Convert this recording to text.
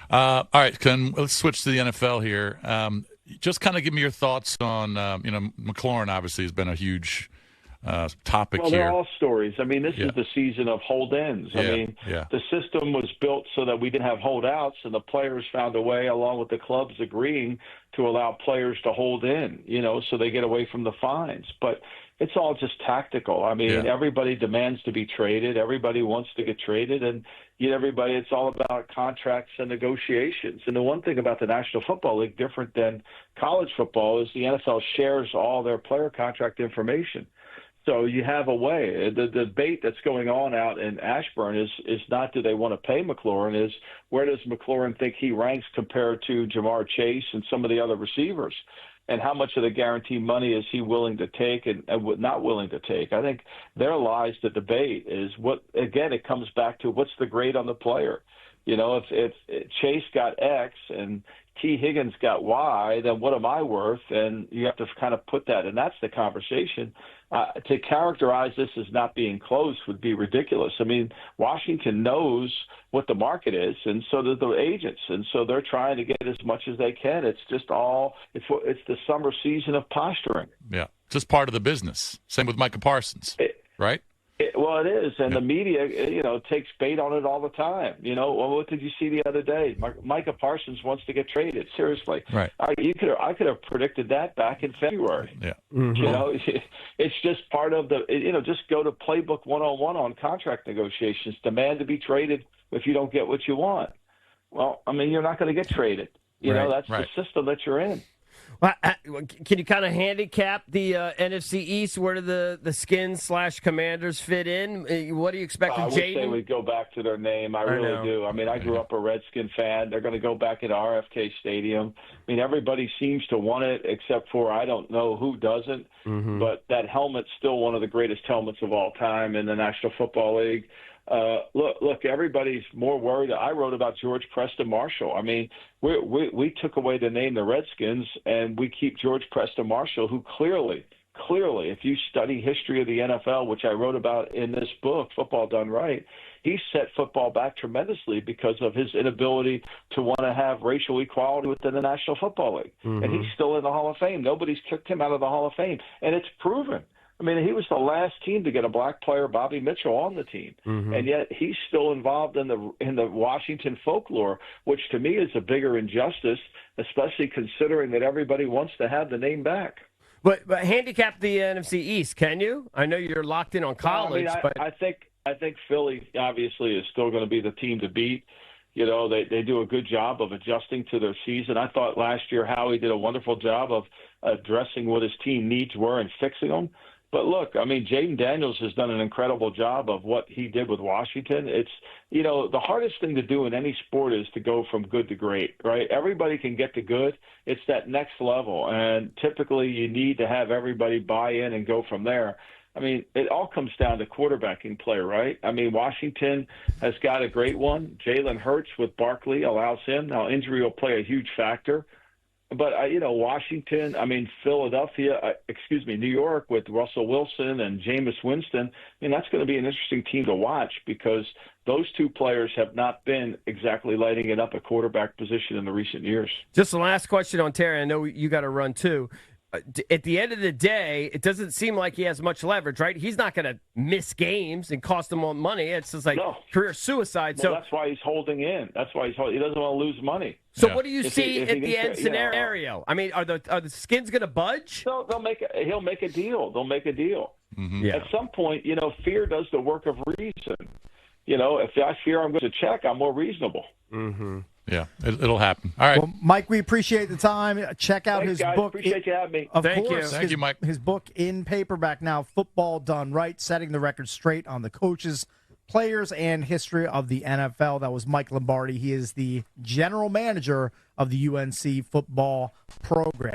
All right, let's switch to the NFL here. Just kind of give me your thoughts on, McLaurin obviously has been a huge topic Well, here. they're all stories. I mean, this is the season of hold-ins. The system was built so that we didn't have holdouts, and the players found a way, along with the clubs agreeing, to allow players to hold in, so they get away from the fines. But it's all just tactical. I mean, everybody demands to be traded. Everybody wants to get traded, and everybody, it's all about contracts and negotiations. And the one thing about the National Football League, different than college football, is the NFL shares all their player contract information. So you have a way. The debate that's going on out in Ashburn is not do they want to pay McLaurin, is where does McLaurin think he ranks compared to Jamar Chase and some of the other receivers, and how much of the guaranteed money is he willing to take and not willing to take. I think there lies the debate is it comes back to what's the grade on the player. If Chase got X and T. Higgins got Y, then what am I worth? And you have to kind of put that, and that's the conversation. To characterize this as not being close would be ridiculous. I mean, Washington knows what the market is, and so do the agents, and so they're trying to get as much as they can. It's just it's the summer season of posturing. Yeah, just part of the business. Same with Micah Parsons, right? Well, it is, and the media, takes bait on it all the time. What did you see the other day? Micah Parsons wants to get traded. Seriously, right? I could have predicted that back in February. Yeah, it's just part of the. Just go to Playbook 101 on contract negotiations. Demand to be traded if you don't get what you want. Well, I mean, you're not going to get traded. That's the system that you're in. Well, can you kind of handicap the NFC East? Where do the Skins/Commanders fit in? What do you expect from Jaden? I would say we go back to their name. I really do. I mean, I grew up a Redskin fan. They're going to go back into RFK Stadium. I mean, everybody seems to want it except for I don't know who doesn't. Mm-hmm. But that helmet's still one of the greatest helmets of all time in the National Football League. Look, everybody's more worried. I wrote about George Preston Marshall. I mean, we took away the name the Redskins, and we keep George Preston Marshall, who clearly, if you study history of the NFL, which I wrote about in this book, Football Done Right, he set football back tremendously because of his inability to want to have racial equality within the National Football League. Mm-hmm. And he's still in the Hall of Fame. Nobody's kicked him out of the Hall of Fame, and it's proven. I mean, he was the last team to get a black player, Bobby Mitchell, on the team, and yet he's still involved in the Washington folklore, which to me is a bigger injustice, especially considering that everybody wants to have the name back. But handicap the NFC East, can you? I know you're locked in on college, but I think Philly obviously is still going to be the team to beat. They do a good job of adjusting to their season. I thought last year Howie did a wonderful job of addressing what his team needs were and fixing them. But look, I mean, Jaden Daniels has done an incredible job of what he did with Washington. It's, the hardest thing to do in any sport is to go from good to great, right? Everybody can get to good. It's that next level. And typically you need to have everybody buy in and go from there. I mean, it all comes down to quarterbacking play, right? I mean, Washington has got a great one. Jalen Hurts with Barkley allows him. Now, injury will play a huge factor. But, Washington, Philadelphia, New York with Russell Wilson and Jameis Winston, that's going to be an interesting team to watch because those two players have not been exactly lighting it up at quarterback position in the recent years. Just the last question on Terry. I know you got to run too. At the end of the day, it doesn't seem like he has much leverage, right? He's not going to miss games and cost him more money. It's just like career suicide. Well, so that's why he's holding in. That's why he doesn't want to lose money. So what do you see at the end scenario? I mean, are the Skins going to budge? No, he'll make a deal. They'll make a deal. Mm-hmm. Yeah. At some point, fear does the work of reason. If I fear I'm going to check, I'm more reasonable. Mm-hmm. Yeah, it'll happen. All right. Well, Mike, we appreciate the time. Check out his guys. book. Appreciate you having me. Thank you, Mike. His book in paperback now, Football Done Right, setting the record straight on the coaches, players, and history of the NFL. That was Mike Lombardi. He is the general manager of the UNC football program.